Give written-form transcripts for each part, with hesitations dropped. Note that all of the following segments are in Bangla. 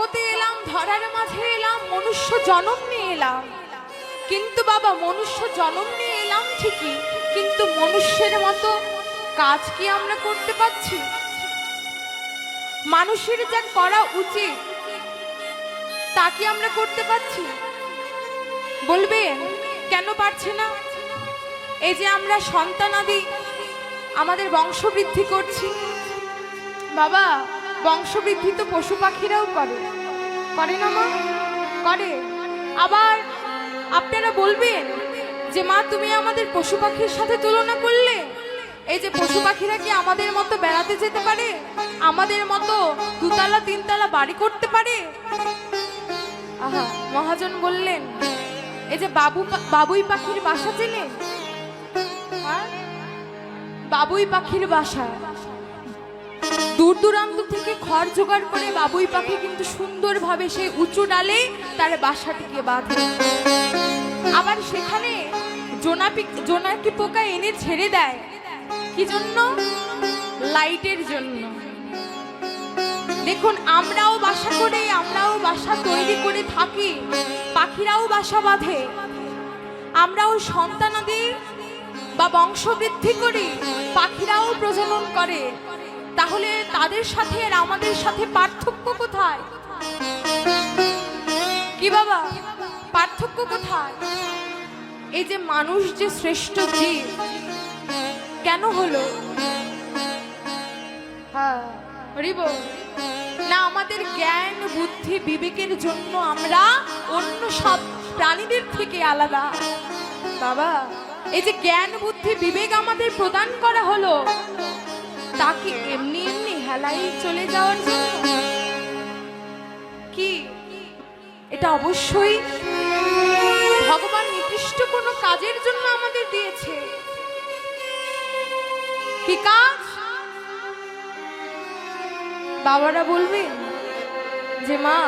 জগতে এলাম, ধরার মাঝে এলাম, মনুষ্য জন্ম নিয়ে এলাম। কিন্তু বাবা, মনুষ্য জন্ম নিয়ে এলাম ঠিকই, কিন্তু মনুষ্যের মতো কাজ কি আমরা করতে পারছি? মানুষের যা করা উচিত তা কি আমরা করতে পারছি? বলবেন কেন পারছি না? এই যে আমরা সন্তানাদি আমাদের বংশবৃদ্ধি করছি, বাবা বংশবৃদ্ধি তো পশু পাখিরাও করে, করে না মা? করে। আবার আপনারা বলবেন যে মা তুমি আমাদের পশু পাখির সাথে তুলনা করলে, এই যে পশু পাখিরা কি আমাদের মতো বেড়াতে যেতে পারে? আমাদের মতো দুতলা তিনতলা বাড়ি করতে পারে? আহা, মহাজন বললেন এই যে বাবুই পাখির বাসা চেনে? বাবুই পাখির বাসা, দূর দূরান্ত থেকে খড় জোগাড় করে বাবুই পাখি কিন্তু সুন্দরভাবে সেই উঁচু ডালে তার বাসাটিকে বাঁধে। আবার সেখানে জোনাকি পোকা এনে ছেড়ে দেয়, কি জন্য? লাইটের জন্য। দেখুন, আমরাও বাসা করে, আমরাও বাসা তৈরি করে থাকি, পাখিরাও বাসা বাঁধে, আমরাও সন্তানাদি বা বংশবৃদ্ধি করি, পাখিরাও প্রজনন করে। তাহলে তাদের সাথে আর আমাদের সাথে পার্থক্য কোথায়? কি বাবা, পার্থক্য কোথায়? এই যে মানুষ যে শ্রেষ্ঠ জীব কেন হলো? হ্যাঁ, না আমাদের জ্ঞান বুদ্ধি বিবেকের জন্য আমরা অন্য সব প্রাণীদের থেকে আলাদা? বাবা, এই যে জ্ঞান বুদ্ধি বিবেক আমাদের প্রদান করা হলো, তা কি এমনি এমনি হেলাই চলে যাওয়ার জন্য? কি এটা অবশ্যই ভগবান নির্দিষ্ট কোনো কাজের জন্য আমাদের দিয়েছে। কি কাজ? বাবারা বলবেন যে মা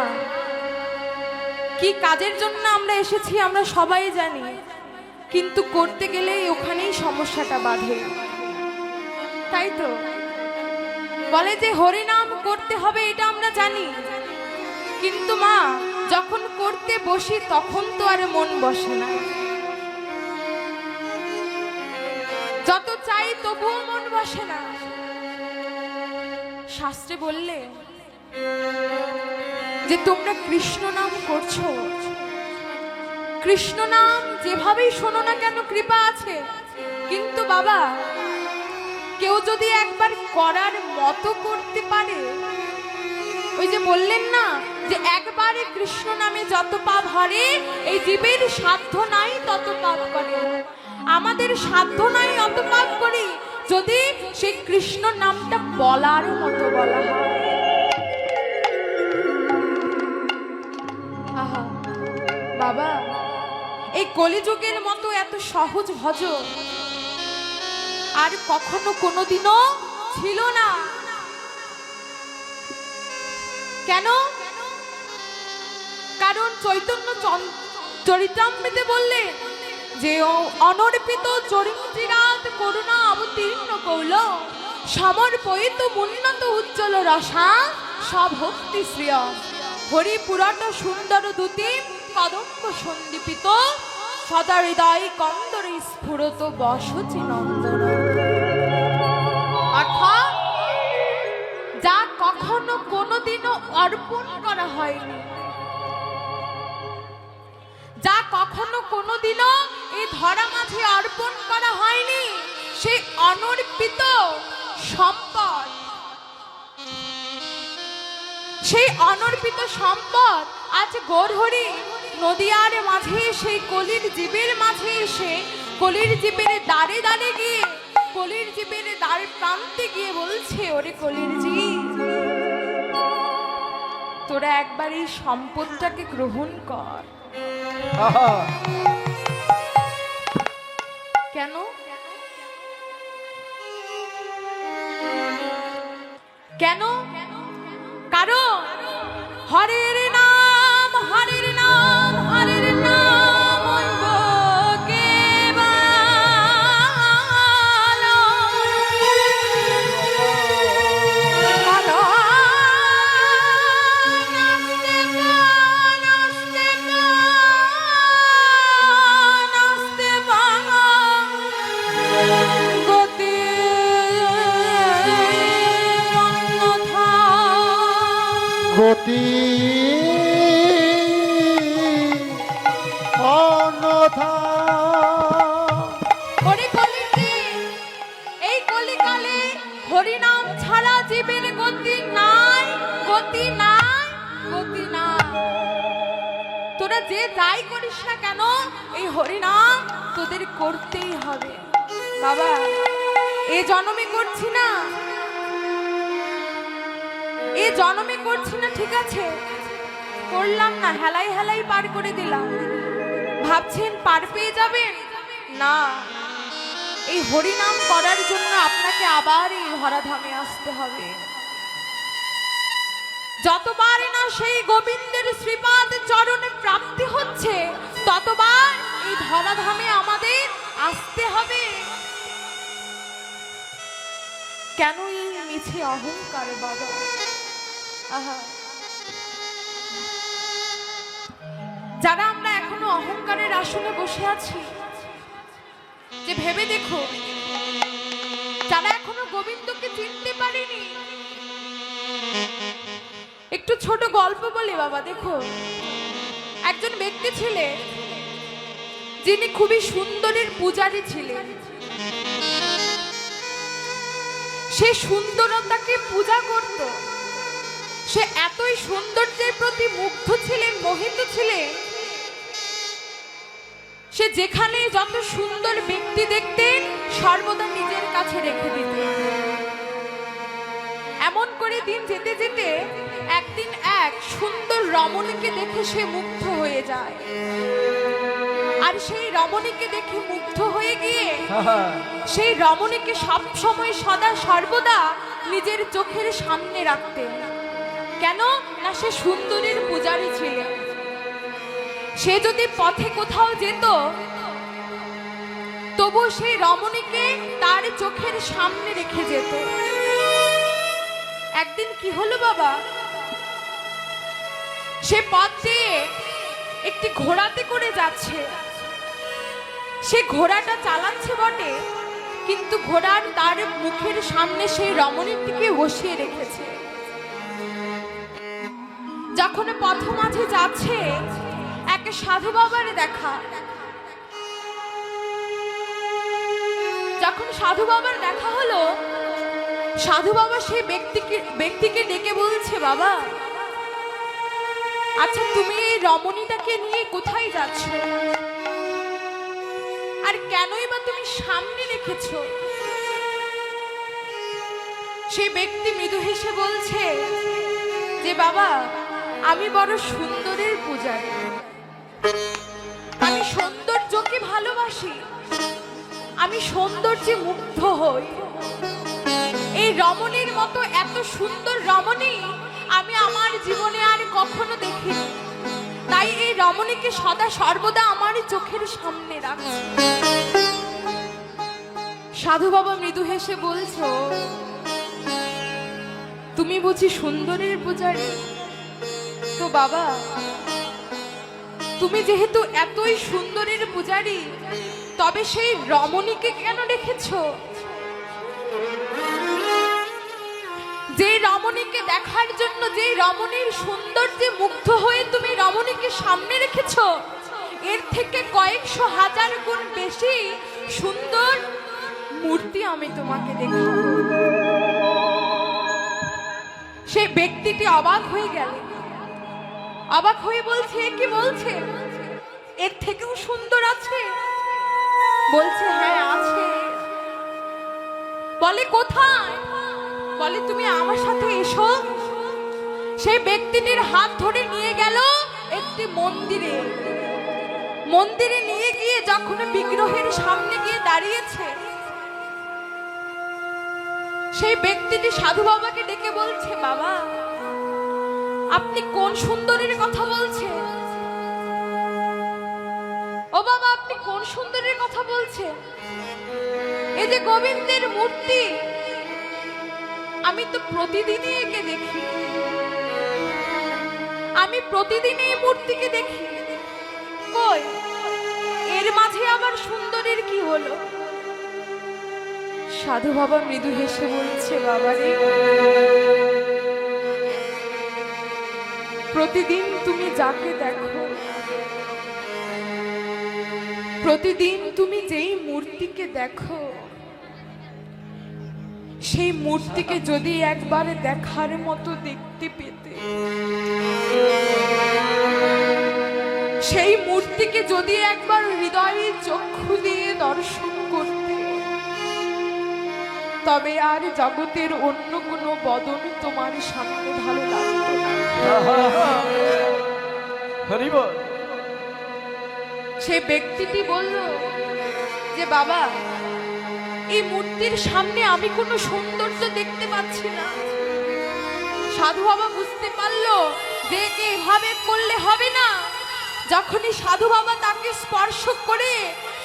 কি কাজের জন্য আমরা এসেছি আমরা সবাই জানি, কিন্তু করতে গেলে ওখানেই সমস্যাটা বাধে, তাই তো? বলে যে হরিনাম করতে হবে, এটা আমরা জানি, কিন্তু মা যখন করতে বসি তখন তো আর মন বসে না। যত চাই তবুও মন বসে না। শাস্ত্রে বললে যে তোমরা কৃষ্ণ নাম করছো, কৃষ্ণ নাম যেভাবেই শোনো না কেন কৃপা আছে, কিন্তু বাবা কেউ যদি একবার করার মতো করতে পারে, ওই যে বললেন না যে একবারে কৃষ্ণ নামে যত পাপ হরে, এই জীবের সাধ্য নাই তত পাপ করে। আমাদের সাধ্য নাই অত পাপ করি যদি সেই কৃষ্ণ নামটা বলার মতো বলা হয়। আহা বাবা, এই কলিযুগের মতো এত সহজ ভজ আর কখনো কোনোদিনও ছিল না। কেন? কারণ চৈতন্য চরিতামৃতে বললে যে অনর্পিত চরিঞ্জিরাত করুণা অবতীর্ণ কৌল সমর্পয়িত মুন্নত উজ্জ্বল রসা সভক্তি শ্রিয় হরি পুরাট সুন্দর দূতি কদম্ব সন্দীপিত সদা হৃদয় কন্দরে স্ফুরত বসচি নন্দন। অর্থাৎ যা কখনো কোনোদিনও অর্পণ করা হয়নি, যা কখনো কোনোদিনও এই ধরা মাঝে অর্পণ করা হয়নি, সেই অনর্পিত সম্পদ, সেই অনর্পিত সম্পদ আজ গৌরহরি নদিয়ার মাঝে সেই কলির জীবের মাঝে এসে কলির জীবের দ্বারে দ্বারে গিয়ে, কলির জীবের দ্বার প্রান্তে গিয়ে বলছে, ওরে কলির জীব, তোরা একবার এই সম্পদটাকে গ্রহণ কর। কেন? কেন? কারণ হরের নাম, হরের নাম, হরের নাম কেবল গতি অন্যথা। হরি কলিতে এই কলিকালে হরিনাম ছাড়া জীবের গতি নাই, গতি নাই, গতি নাই। তোরা যে যাই করিস না কেন এই হরিনাম তোদের করতেই হবে। বাবা এ জন্মে করছি না, এ জন্মে করছি না, ঠিক আছে করলাম না, হেলাই হেলাই পার করে দিলাম। ভাবছেন পার পেয়ে যাবেন না, এই হরিনাম করার জন্য আপনাকে আবার এই ধরাধামে আসতে হবে। যতবার না সেই গোবিন্দের শ্রীপাদ চরণে প্রাপ্তি হচ্ছে ততবার এই ধরাধামে আমাদের আসতে হবে। কেন এই মিছে অহংকার বাবা? আহা, যারা আমরা এখনো অহংকারের আসনে বসে আছি, যে ভেবে দেখো যারা এখনো গোবিন্দকে চিনতে পারেনি। একটু ছোট গল্প বলি বাবা। দেখো একজন ব্যক্তি ছিলেন যিনি খুবই সুন্দরের পূজারী ছিলেন। সে সুন্দরতাকে পূজা করত। সে এতই সৌন্দর্যের প্রতি মুগ্ধ ছিলেন, মোহিত ছিলেন, সে যেখানে যত সুন্দর ব্যক্তি দেখতেন সর্বদা নিজের কাছে রেখে দিতেন। এমন করে দিন যেতে যেতে একদিন এক সুন্দর রমণীকে দেখে সে মুগ্ধ হয়ে যায়। আর সেই রমণীকে দেখে মুগ্ধ হয়ে গিয়ে সেই রমণীকে সব সময় সদা সর্বদা নিজের চোখের সামনে রাখতেন। কেন না সে সুন্দরীর পূজারী ছিলেন। সে যদি পথে কোথাও যেত তবু সেই রমণীকে তার চোখের সামনে রেখে যেত। একদিন কি হলো বাবা, সে পথ দিয়ে একটি ঘোড়াতে করে যাচ্ছে। সে ঘোড়াটা চালাচ্ছে বটে, কিন্তু ঘোড়ার তার মুখের সামনে সেই রমণীটিকে বসিয়ে রেখেছে। যখন পথ মাঝে যাচ্ছে এক সাধু বাবার দেখা। যখন সাধু বাবার দেখা হলো, সাধু বাবা সেই ব্যক্তিকে ডেকে বলছে, বাবা আচ্ছা তুমি এই রমণীটাকে নিয়ে কোথায় যাচ্ছ, আর কেনই বা তুমি সামনে রেখেছ? সেই ব্যক্তি মৃদু হেসে বলছে যে বাবা আমি বড় সুন্দরের পূজারী, আমি সৌন্দর্যকে ভালোবাসি, আমি সৌন্দর্যে মুগ্ধ হই। এই রমণীর মতো এত সুন্দর রমণী আমি আমার জীবনে আর কখনো দেখিনি। তাই এই রমণীকে সদা সর্বদা আমার চোখের সামনে রাখছি। সাধু বাবা মৃদু হেসে বলছো, তুমি বুঝি সুন্দরের পূজারী? তো বাবা তুমি যেহেতু এতই সুন্দরের পূজারী, তবে সেই রমণীকে কেন রেখেছো? যে রমণীকে দেখার জন্য, যে রমণীর সৌন্দর্যে মুগ্ধ হয়ে তুমি রমণীকে সামনে রেখেছো, এর থেকে কয়েকশো হাজার গুণ বেশি সুন্দর মূর্তি আমি তোমাকে দেখাবো। সেই ব্যক্তিটি অবাক হয়ে গেল, অবাক হয়ে বলছে, কি বলছে? এর থেকেও সুন্দর আছে? বলছে হ্যাঁ আছে। বলে কোথায়? বলে তুমি আমার সাথে এসো। সেই ব্যক্তিটির হাত ধরে নিয়ে গেল একটি মন্দিরে। মন্দিরে নিয়ে গিয়ে যখন বিগ্রহের সামনে গিয়ে দাঁড়িয়েছে, সেই ব্যক্তিটি সাধু বাবাকে ডেকে বলছে, বাবা আপনি কোন সুন্দরীর কথা বলছেন? ও বাবা আপনি কোন সুন্দরীর কথা বলছেন? এই যে গোবিন্দের মূর্তি, আমি তো প্রতিদিনই একে দেখি, আমি প্রতিদিন এই মূর্তিকে দেখি। কই এর মাঝে আবার সুন্দরীর কি হলো? সাধু বাবা মৃদু হেসে বলছে, বাবা রে প্রতিদিন তুমি যাকে দেখো, প্রতিদিন তুমি যেই মূর্তিকে দেখো, সেই মূর্তিকে যদি একবার দেখার মতো দেখতে পেতে, সেই মূর্তিকে যদি একবার হৃদয়ের চক্ষু দিয়ে দর্শন করতে, তবে আর জগতের অন্য কোনো বদন তোমার সামনে ভালো লাগতো না। সে ব্যক্তিটি বলল যে বাবা, এই মূর্তির সামনে আমি কোনো সৌন্দর্য দেখতে পাচ্ছি না। সাধু বাবা বুঝতে পারলো যে এভাবে করলে হবে না। যখনই সাধু বাবা তাকে স্পর্শ করে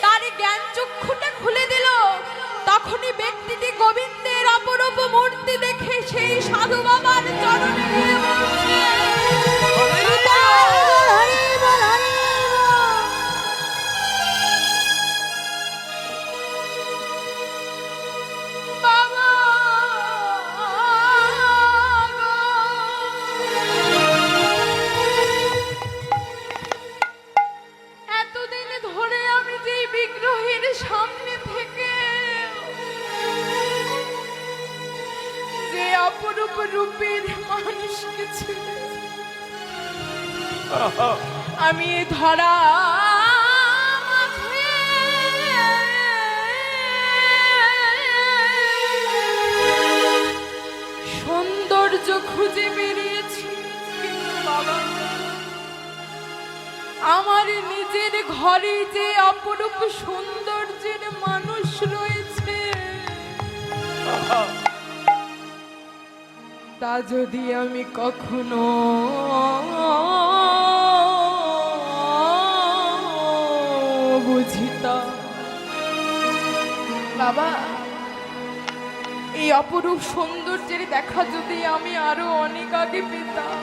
তার জ্ঞান চক্ষুটা খুলে দিল, তখনই ব্যক্তিটি গোবিন্দের অপরূপ মূর্তি দেখে সেই সাধু বাবার চরণে গিয়ে বলছে, অপরূপ রূপের মানুষকে ছেড়ে আমি ধরা সৌন্দর্য খুঁজে বেরিয়েছি, বাবা আমার নিজের ঘরে যে অপরূপ সৌন্দর্যের মানুষ রয়েছে, তা যদি আমি কখনো বুঝিতাম, বাবা এই অপরূপ সৌন্দর্যের দেখা যদি আমি আরো অনেক আগে পেতাম,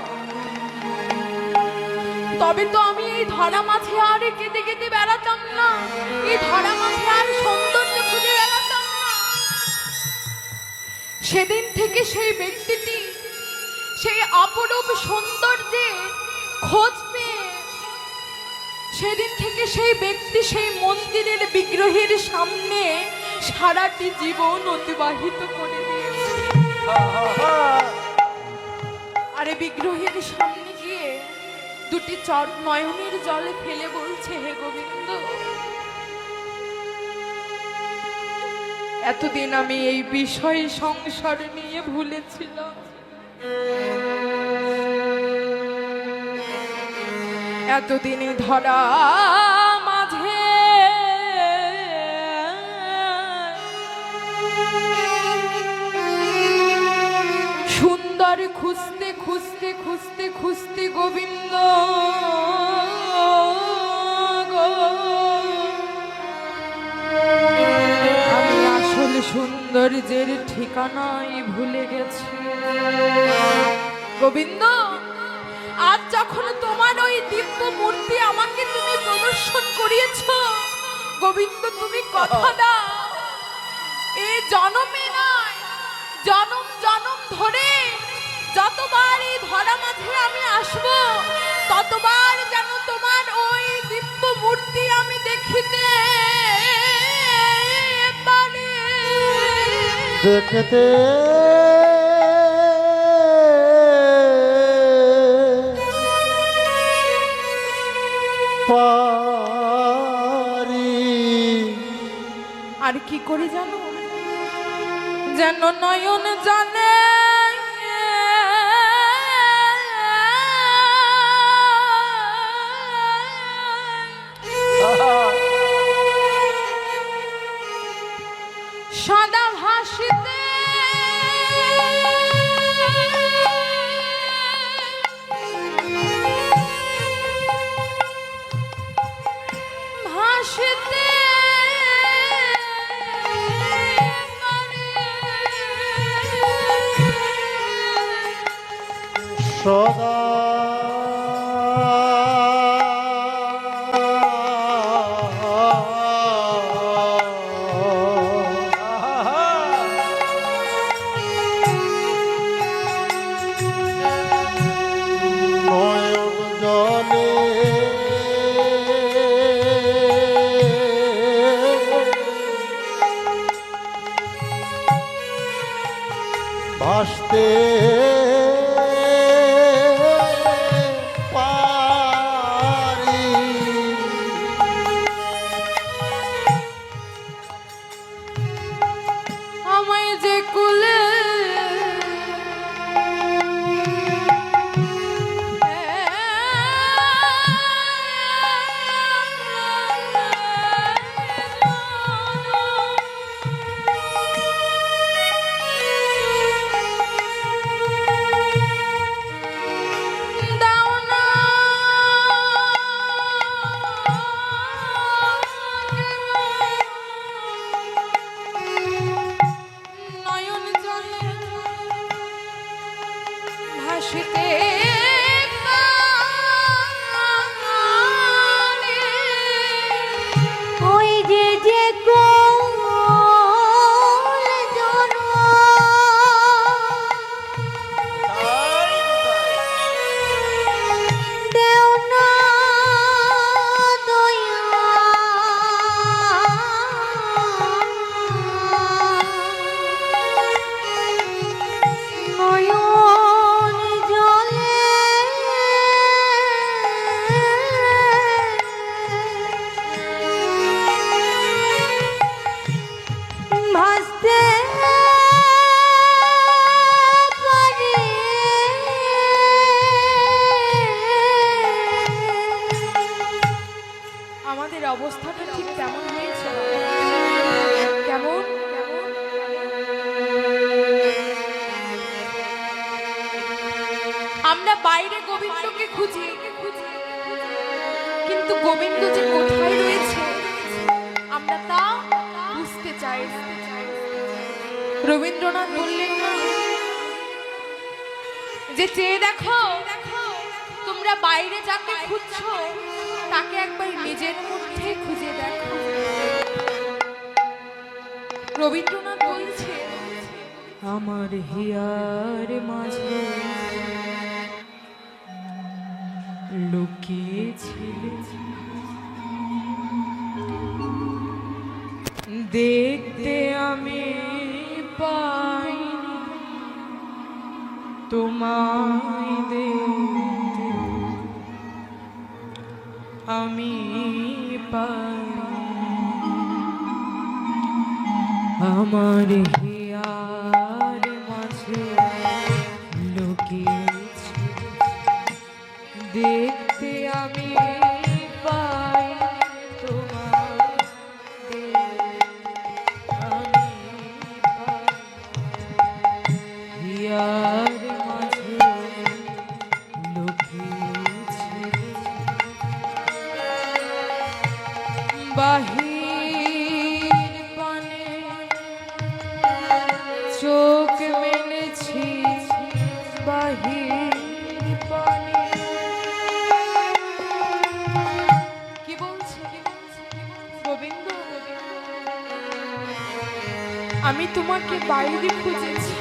তবে তো আমি এই ধরা মাঝে আর কেঁদে কেঁদে বেড়াতাম না, এই ধরা মাঝে আর সৌন্দর্য খুঁজে বেড়াতাম না। সেদিন থেকে সেই ব্যক্তিটি সেই অপরূপ সৌন্দর্যের খোঁজ পেয়ে, সেদিন থেকে সেই ব্যক্তি সেই মন্দিরের বিগ্রহের সামনে সারাটি জীবন অতিবাহিত করে দিয়েছে। আরে বিগ্রহের সামনে গিয়ে দুটি নয়নের জলে ফেলে বলছে, হে গোবিন্দ, এতদিন আমি এই বিষয় সংসার নিয়ে ভুলেছিলাম, এতদিনে ধরা মাঝে সুন্দর খুঁজতে খুঁজতে খুঁজতে খুঁজতে গোবিন্দ আমি আসলে সৌন্দর্যের ঠিকানাই ভুলে গেছি। গোবিন্দ, আজ যখন তোমার ওই দিব্য মূর্তি আমাকে তুমি প্রদর্শন করিয়েছ, গোবিন্দ তুমি কথা দাও, এই জনমে নয় জনম জনম ধরে যতবার এই ধরা মাঝে আমি আসব, ততবার যেন তোমার ওই দিব্য মূর্তি আমি দেখিতে পারি। দেখতে পারি। আর কি করে জানো, যেন নয়ন জানে সদা ভাসিতে ভাসিতে সদা নয় ভাসতে পারি। আমায় যে কুলে ভাসতে ওই যে যে কোল জনো দেও না দয়া নয়ন জলে ভাসতে পারি। আমাদের অবস্থাটা ঠিক তেমন হয়েছে। কেমন আমরা বাইরে গোবিন্দকে খুঁজি, কিন্তু গোবিন্দ যে কোথায় রয়েছে আমরা তা বুঝতে চাই না। রবীন্দ্রনাথ বললেন না যে চেয়ে দেখো তোমরা বাইরে যাকে খুঁজছো তাকে একবার নিজের মধ্যে খুঁজে দেখো। রবীন্দ্রনাথ বলছে আমার হিয়ার মাঝে লুকিয়েছিল দেখতে আমি পাইনি তোমায় দেখতে আমি পাইনি আমার হিয়ার মাঝে লুকিয়েছি দেখতে আমি পাই তোমায় আমি পাই হিয়ার মাঝে লুকিয়েছি বাহির পানে চোখ মেলেছি বাহির পানে কি বলছে গোবিন্দ আমি তোমাকে বাইরে খুঁজেছি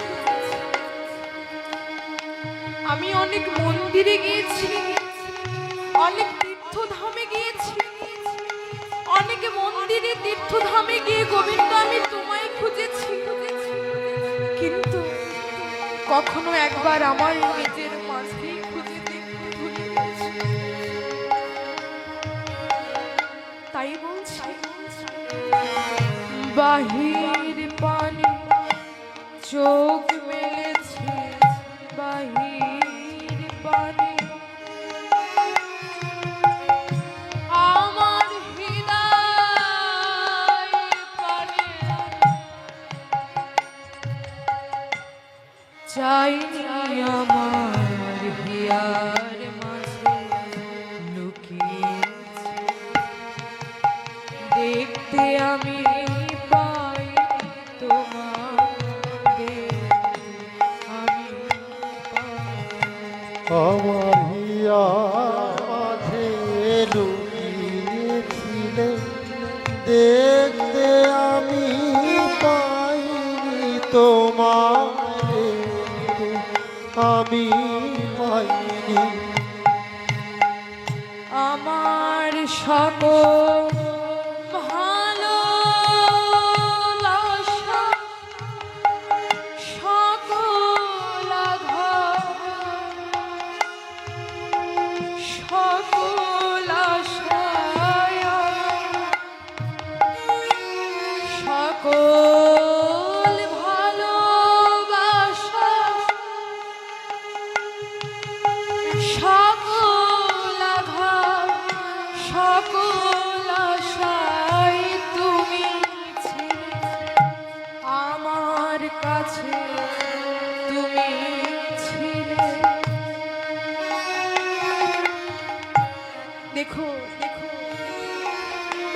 আমি অনেক মন্দিরে গিয়েছি অনেক তীর্থধামে গিয়েছি অনেক মন্দিরে তীর্থধামে গিয়ে গোবিন্দ আমি তোমায় খুঁজেছি কিন্তু কখনো একবার আমার নিজের মাঝেই খুঁজে দেখতে ভুলে গেছি। তাই বলছি বাহির পানে চোখ মেলেছে বাহির পানে আমার হৃদয় পানে চাইনি আমার হিয়ার মাঝে লুকিয়েছে দেখতে আমি পাই তোমাকে আমি আমার হিয়া মাঝে লুকিয়েছিলে দেখতে আমি পাইনি তোমাকে আমি পাইনি আমার সকল ভালোবাসা সকল আমার কাছে তুমি ছিলে। দেখো দেখো,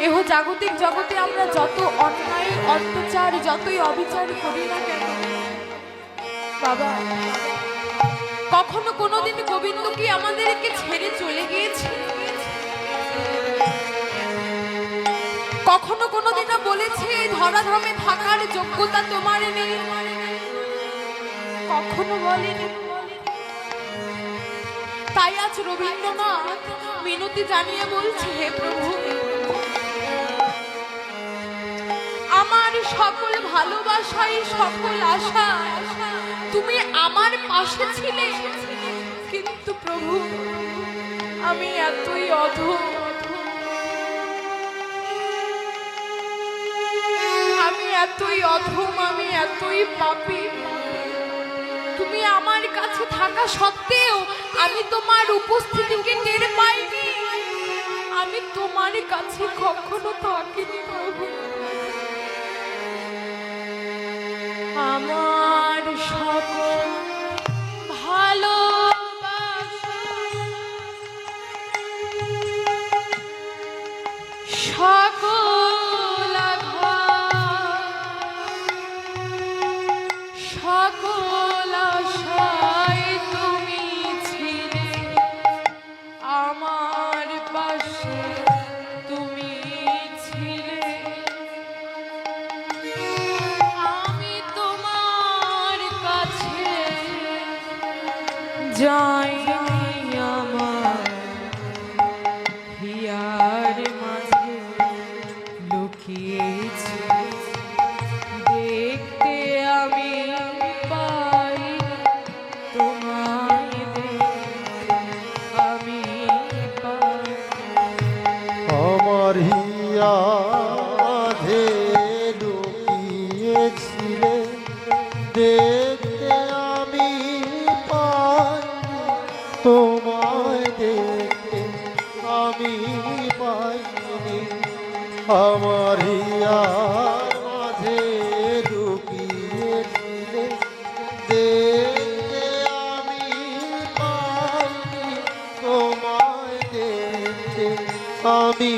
এহ জাগতিক জগতে আমরা যত অন্যায় অত্যাচার যতই অবিচার করি না কেন বাবা, কখনো কোনোদিন গোবিন্দ কি আমাদেরকে ছেড়ে চলে গিয়েছে? কখনো কোনোদিনও বলেছে এই ধরাধামে থাকার যোগ্যতা তোমার নেই? কখনো বলেনি। তাই আজ রবীন্দ্রনাথ মিনতি জানিয়ে বলছে, হে প্রভু, আমার সকল ভালোবাসাই সকল আশা তুমি আমার পাশে ছিলে, কিন্তু প্রভু আমি এতই অধম, আমি এতই অধম, আমি এতই পাপী। তুমি আমার কাছে থাকা সত্ত্বেও আমি তোমার উপস্থিতিকে টের পাইনি, আমি তোমার কাছে কখনো থাকিনি প্রভু। আমার সকল ভালোবাসা সকল সকল আশায় তুমি ছিলে, আমার পাশে তুমি ছিলে। আমি তোমার কাছে যাইনি, আমার হিয়ার মাঝে লুকিয়েছি, দেখতে আমি পাই তোমায়, দেখতে আমি পাই। আমার হিয়া মাঝে লুকিয়েছিলে, দেখতে আমি পাই তোমায়, দেখতে আমি পাইনি। আমার হিয়া মাঝে লুকিয়েছিলে, দেখতে আমি পাইনি তোমায়, দেখতে আমি